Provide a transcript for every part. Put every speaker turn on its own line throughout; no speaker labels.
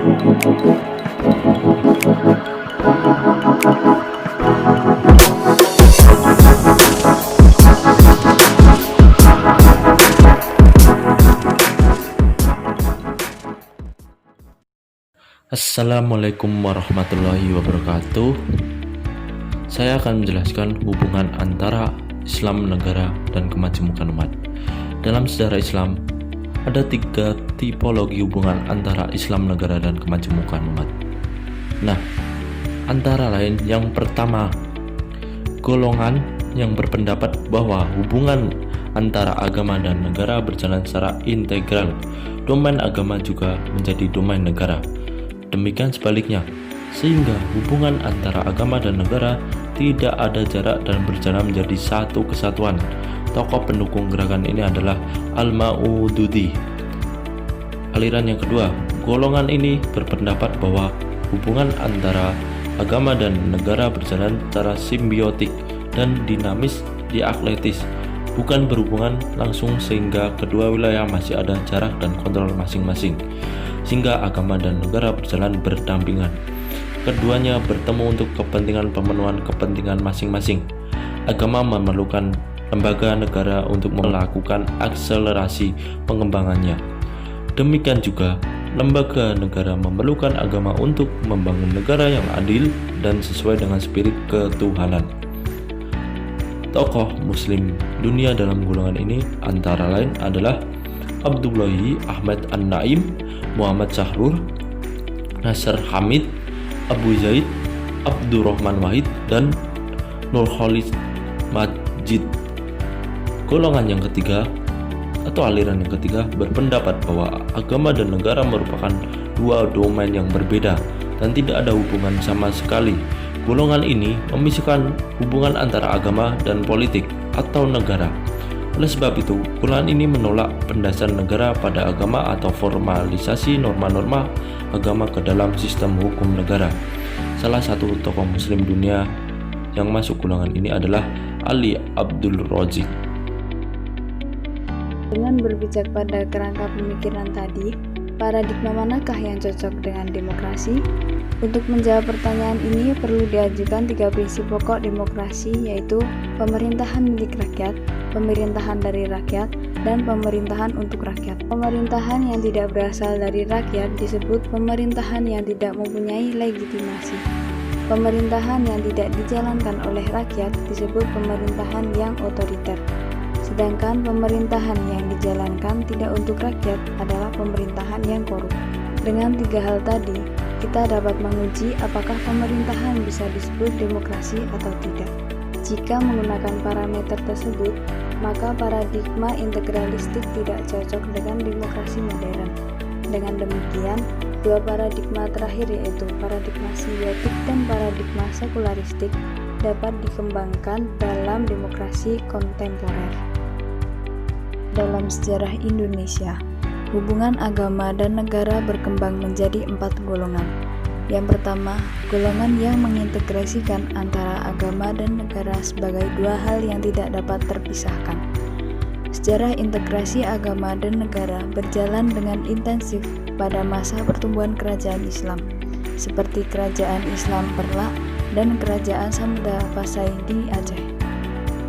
Assalamualaikum warahmatullahi wabarakatuh. Saya akan menjelaskan hubungan antara Islam negara dan kemajemukan umat. Dalam sejarah Islam, ada 3 tipologi hubungan antara Islam negara dan kemajemukan umat. Nah, antara lain yang pertama, golongan yang berpendapat bahwa hubungan antara agama dan negara berjalan secara integral. Domain agama juga menjadi domain negara. Demikian sebaliknya, sehingga hubungan antara agama dan negara tidak ada jarak dan berjalan menjadi satu kesatuan. Tokoh pendukung gerakan ini adalah Al-Maududi. Aliran yang kedua, golongan ini berpendapat bahwa hubungan antara agama dan negara berjalan secara simbiotik dan dinamis dialektis, bukan berhubungan langsung sehingga kedua wilayah masih ada jarak dan kontrol masing-masing, sehingga agama dan negara berjalan berdampingan. Keduanya bertemu untuk kepentingan pemenuhan kepentingan masing-masing. Agama memerlukan lembaga negara untuk melakukan akselerasi pengembangannya. Demikian juga, lembaga negara memerlukan agama untuk membangun negara yang adil dan sesuai dengan spirit ketuhanan. Tokoh Muslim dunia dalam golongan ini antara lain adalah Abdullahi Ahmad An-Naim, Muhammad Syahrur, Nasr Hamid, Abu Zaid, Abdurrahman Wahid, dan Nurkhalid Majid. Golongan yang ketiga atau aliran yang ketiga berpendapat bahwa agama dan negara merupakan 2 domain yang berbeda dan tidak ada hubungan sama sekali. Golongan ini memisahkan hubungan antara agama dan politik atau negara. Oleh sebab itu, golongan ini menolak pendasaran negara pada agama atau formalisasi norma-norma agama ke dalam sistem hukum negara. Salah satu tokoh Muslim dunia yang masuk golongan ini adalah Ali Abdul Razik.
Dengan berpijak pada kerangka pemikiran tadi, paradigma manakah yang cocok dengan demokrasi? Untuk menjawab pertanyaan ini perlu diajukan 3 prinsip pokok demokrasi, yaitu pemerintahan milik rakyat, pemerintahan dari rakyat, dan pemerintahan untuk rakyat. Pemerintahan yang tidak berasal dari rakyat disebut pemerintahan yang tidak mempunyai legitimasi. Pemerintahan yang tidak dijalankan oleh rakyat disebut pemerintahan yang otoriter. Sedangkan pemerintahan yang dijalankan tidak untuk rakyat adalah pemerintahan yang korup. Dengan 3 hal tadi, kita dapat menguji apakah pemerintahan bisa disebut demokrasi atau tidak. Jika menggunakan parameter tersebut, maka paradigma integralistik tidak cocok dengan demokrasi modern. Dengan demikian, 2 paradigma terakhir, yaitu paradigma simbiotik dan paradigma sekularistik, dapat dikembangkan dalam demokrasi kontemporer. Dalam sejarah Indonesia, hubungan agama dan negara berkembang menjadi 4 golongan. Yang pertama, golongan yang mengintegrasikan antara agama dan negara sebagai 2 hal yang tidak dapat terpisahkan. Sejarah integrasi agama dan negara berjalan dengan intensif pada masa pertumbuhan kerajaan Islam, seperti Kerajaan Islam Perlak dan Kerajaan Samudra Pasai di Aceh.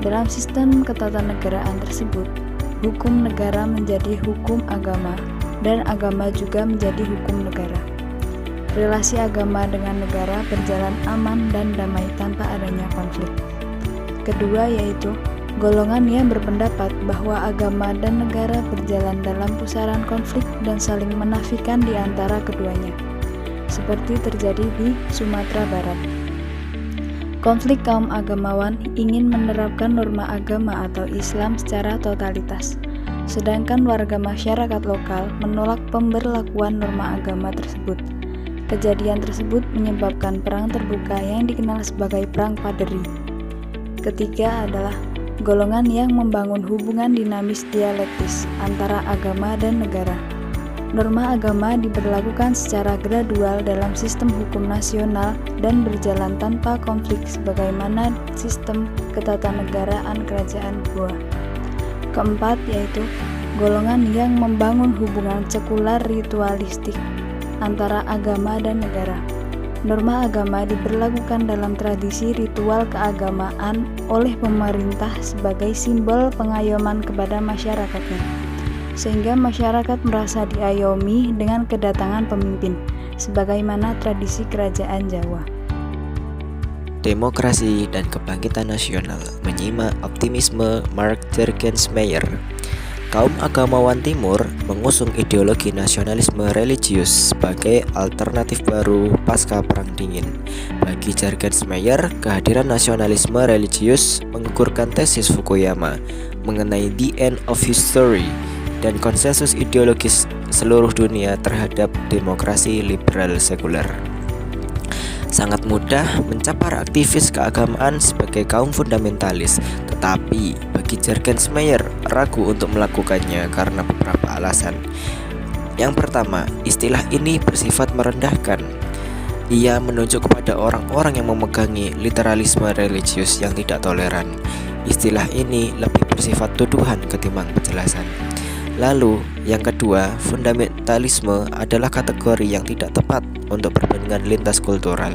Dalam sistem ketatanegaraan tersebut, hukum negara menjadi hukum agama, dan agama juga menjadi hukum negara. Relasi agama dengan negara berjalan aman dan damai tanpa adanya konflik. Kedua, yaitu golongan yang berpendapat bahwa agama dan negara berjalan dalam pusaran konflik dan saling menafikan di antara keduanya, seperti terjadi di Sumatera Barat. Konflik kaum agamawan ingin menerapkan norma agama atau Islam secara totalitas, sedangkan warga masyarakat lokal menolak pemberlakuan norma agama tersebut. Kejadian tersebut menyebabkan perang terbuka yang dikenal sebagai Perang Paderi. Ketiga adalah golongan yang membangun hubungan dinamis dialektis antara agama dan negara. Norma agama diberlakukan secara gradual dalam sistem hukum nasional dan berjalan tanpa konflik sebagaimana sistem ketatanegaraan kerajaan Goa. Keempat, yaitu golongan yang membangun hubungan sekular ritualistik antara agama dan negara. Norma agama diberlakukan dalam tradisi ritual keagamaan oleh pemerintah sebagai simbol pengayoman kepada masyarakatnya, sehingga masyarakat merasa diayomi dengan kedatangan pemimpin, sebagaimana tradisi kerajaan Jawa.
Demokrasi dan kebangkitan nasional menyimak optimisme Mark Juergensmeyer. Kaum agamawan Timur mengusung ideologi nasionalisme religius sebagai alternatif baru pasca Perang Dingin. Bagi Juergensmeyer, kehadiran nasionalisme religius menggugurkan tesis Fukuyama mengenai the end of history dan konsensus ideologis seluruh dunia terhadap demokrasi liberal sekuler. Sangat mudah mencapar aktivis keagamaan sebagai kaum fundamentalis, tetapi bagi Juergensmeyer ragu untuk melakukannya karena beberapa alasan. Yang pertama, istilah ini bersifat merendahkan. Ia menunjuk kepada orang-orang yang memegangi literalisme religius yang tidak toleran. Istilah ini lebih bersifat tuduhan ketimbang penjelasan. Lalu, yang kedua, fundamentalisme adalah kategori yang tidak tepat untuk perbandingan lintas kultural.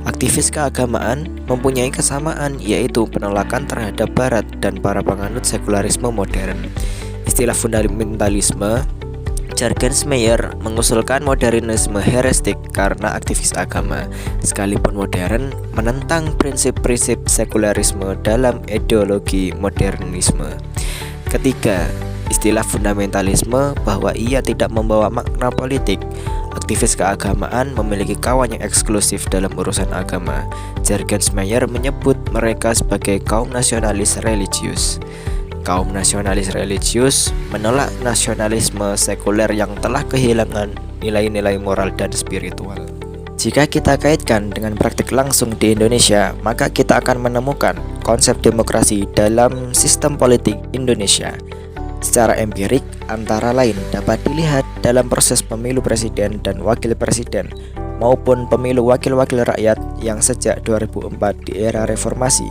Aktivis keagamaan mempunyai kesamaan, yaitu penolakan terhadap Barat dan para penganut sekularisme modern. Istilah fundamentalisme, Juergensmeyer mengusulkan modernisme herestik karena aktivis agama, sekalipun modern, menentang prinsip-prinsip sekularisme dalam ideologi modernisme. Ketiga, istilah fundamentalisme bahwa ia tidak membawa makna politik. Aktivis keagamaan memiliki kawan yang eksklusif dalam urusan agama. Juergensmeyer menyebut mereka sebagai kaum nasionalis religius. Kaum nasionalis religius menolak nasionalisme sekuler yang telah kehilangan nilai-nilai moral dan spiritual. Jika kita kaitkan dengan praktik langsung di Indonesia, maka kita akan menemukan konsep demokrasi dalam sistem politik Indonesia. Secara empirik, antara lain dapat dilihat dalam proses pemilu presiden dan wakil presiden maupun pemilu wakil-wakil rakyat yang sejak 2004 di era reformasi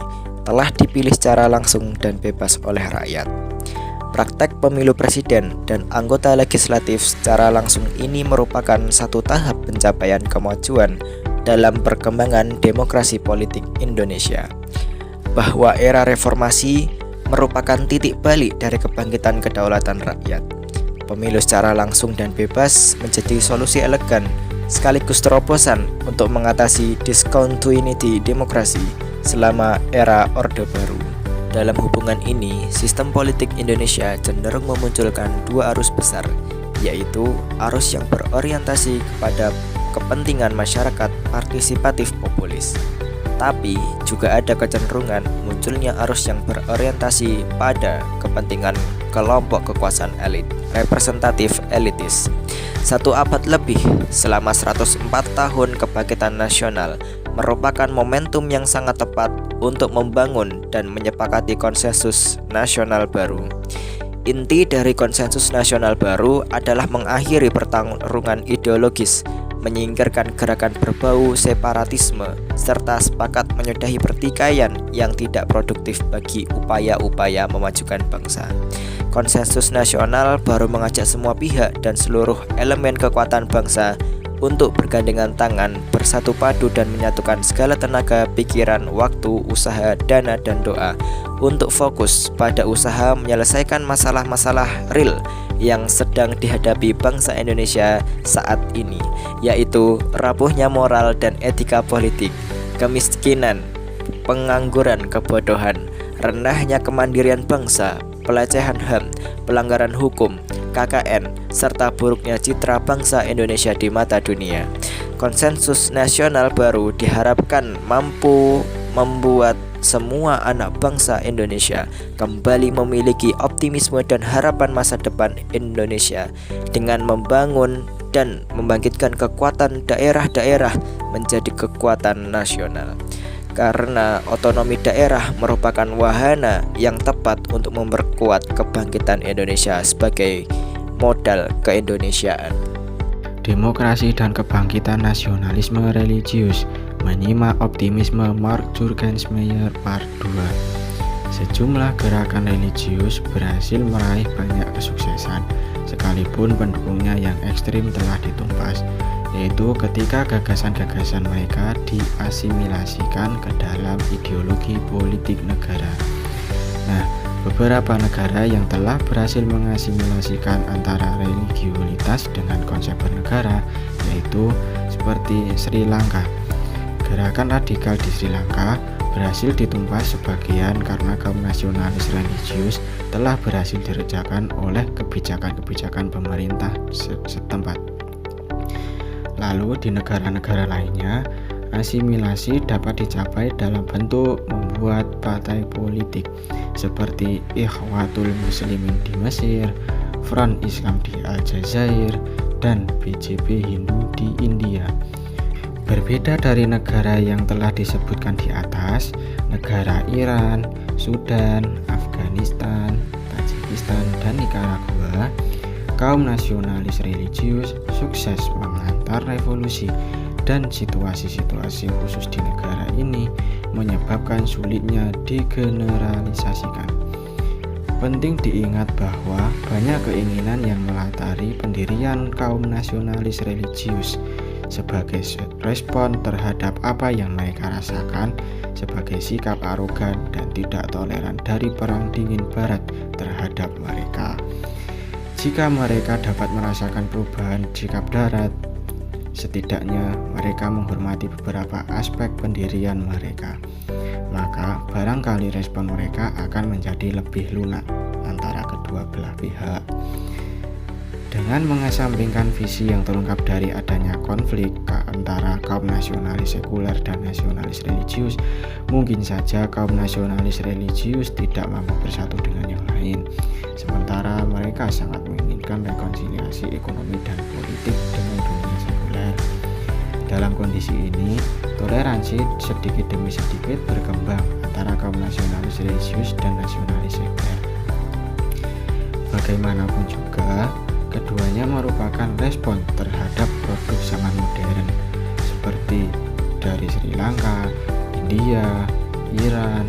telah dipilih secara langsung dan bebas oleh rakyat. Praktek pemilu presiden dan anggota legislatif secara langsung ini merupakan satu tahap pencapaian kemajuan dalam perkembangan demokrasi politik Indonesia. Bahwa era reformasi merupakan titik balik dari kebangkitan kedaulatan rakyat. Pemilu secara langsung dan bebas menjadi solusi elegan sekaligus terobosan untuk mengatasi discontinuity demokrasi selama era Orde Baru. Dalam hubungan ini, sistem politik Indonesia cenderung memunculkan dua arus besar, yaitu arus yang berorientasi kepada kepentingan masyarakat partisipatif populis. Tapi juga ada kecenderungan munculnya arus yang berorientasi pada kepentingan kelompok kekuasaan elit, representatif elitis. Satu abad lebih, selama 104 tahun kebangkitan nasional, merupakan momentum yang sangat tepat untuk membangun dan menyepakati konsensus nasional baru. Inti dari konsensus nasional baru adalah mengakhiri pertarungan ideologis, menyingkirkan gerakan berbau separatisme, serta sepakat menyudahi pertikaian yang tidak produktif bagi upaya-upaya memajukan bangsa. Konsensus nasional baru mengajak semua pihak dan seluruh elemen kekuatan bangsa untuk bergandengan tangan, bersatu padu dan menyatukan segala tenaga, pikiran, waktu, usaha, dana, dan doa untuk fokus pada usaha menyelesaikan masalah-masalah real yang sedang dihadapi bangsa Indonesia saat ini, yaitu rapuhnya moral dan etika politik, kemiskinan, pengangguran, kebodohan, rendahnya kemandirian bangsa, pelecehan HAM, pelanggaran hukum, KKN, serta buruknya citra bangsa Indonesia di mata dunia. Konsensus nasional baru diharapkan mampu membuat semua anak bangsa Indonesia kembali memiliki optimisme dan harapan masa depan Indonesia dengan membangun dan membangkitkan kekuatan daerah-daerah menjadi kekuatan nasional. Karena otonomi daerah merupakan wahana yang tepat untuk memperkuat kebangkitan Indonesia sebagai modal keindonesiaan.
Demokrasi dan kebangkitan nasionalisme religius. Menyimak optimisme Mark Juergensmeyer Part 2. Sejumlah gerakan religius berhasil meraih banyak kesuksesan sekalipun pendukungnya yang ekstrim telah ditumpas, yaitu ketika gagasan-gagasan mereka diasimilasikan ke dalam ideologi politik negara. Nah, beberapa negara yang telah berhasil mengasimilasikan antara religiulitas dengan konsep bernegara, yaitu seperti Sri Lanka. Gerakan radikal di Sri Lanka berhasil ditumpas sebagian karena kaum nasionalis religius telah berhasil diredakan oleh kebijakan-kebijakan pemerintah setempat. Lalu di negara-negara lainnya, asimilasi dapat dicapai dalam bentuk membuat partai politik seperti Ikhwatul Muslimin di Mesir, Front Islam di Aljazair, dan BJP Hindu di India. Berbeda dari negara yang telah disebutkan di atas, negara Iran, Sudan, Afghanistan, Tajikistan, dan Nicaragua, kaum nasionalis religius sukses mengantar revolusi, dan situasi-situasi khusus di negara ini menyebabkan sulitnya digeneralisasikan. Penting diingat bahwa banyak keinginan yang melatari pendirian kaum nasionalis religius sebagai respon terhadap apa yang mereka rasakan sebagai sikap arogan dan tidak toleran dari Perang Dingin Barat terhadap mereka. Jika mereka dapat merasakan perubahan sikap darat, setidaknya mereka menghormati beberapa aspek pendirian mereka, maka barangkali respon mereka akan menjadi lebih lunak antara kedua belah pihak. Dengan mengesampingkan visi yang terungkap dari adanya konflik antara kaum nasionalis sekuler dan nasionalis religius, mungkin saja kaum nasionalis religius tidak mampu bersatu dengan yang lain, sementara mereka sangat menginginkan rekonsiliasi ekonomi dan politik dengan dunia sekuler. Dalam kondisi ini, toleransi sedikit demi sedikit berkembang antara kaum nasionalis religius dan nasionalis sekuler. Bagaimanapun juga, keduanya merupakan respon terhadap produk zaman modern seperti dari Sri Lanka, India, Iran,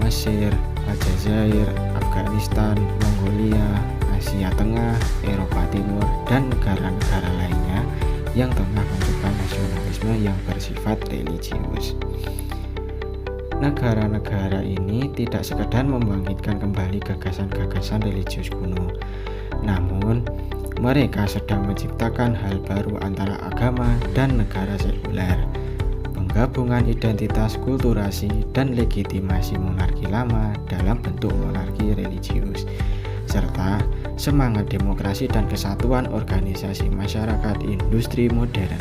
Mesir, Aljazair, Afghanistan, Mongolia, Asia Tengah, Eropa Timur, dan negara-negara lainnya yang tengah mencoba nasionalisme yang bersifat religius. Negara-negara ini tidak sekedar membangkitkan kembali gagasan-gagasan religius kuno, namun mereka sedang menciptakan hal baru antara agama dan negara sekuler. Penggabungan identitas, kulturasi, dan legitimasi monarki lama dalam bentuk monarki religius, serta semangat demokrasi dan kesatuan organisasi masyarakat industri modern.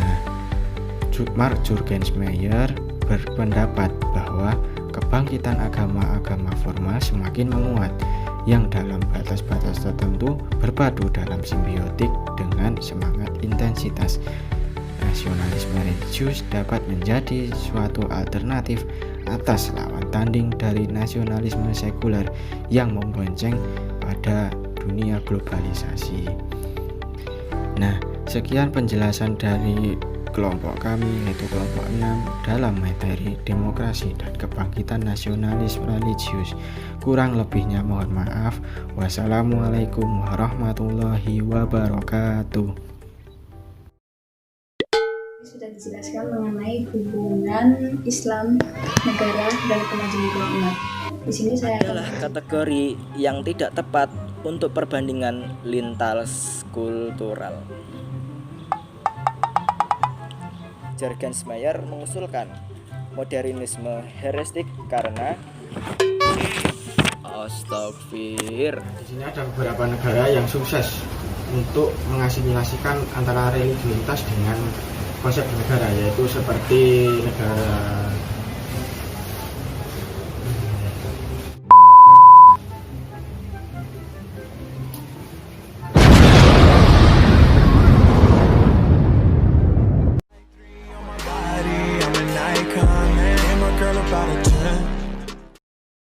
Nah, Mark Juergensmeyer berpendapat bahwa kebangkitan agama-agama formal semakin menguat, yang dalam batas-batas tertentu berpadu dalam simbiotik dengan semangat intensitas. Nasionalisme religius dapat menjadi suatu alternatif atas lawan tanding dari nasionalisme sekuler yang membonceng pada dunia globalisasi. Nah, sekian penjelasan dari kelompok kami, yaitu kelompok 6 dalam materi demokrasi dan kebangkitan nasionalis religius. Kurang lebihnya mohon maaf. Wassalamualaikum warahmatullahi wabarakatuh.
Sudah dijelaskan mengenai hubungan Islam, negara, dan kemajuan umat. Di sini saya
adalah kategori yang tidak tepat untuk perbandingan lintas kultural. Juergensmeyer mengusulkan modernisme herestik karena astagfir.
Di sini ada beberapa negara yang sukses untuk mengasimilasikan antara religiusitas dengan konsep negara, yaitu seperti negara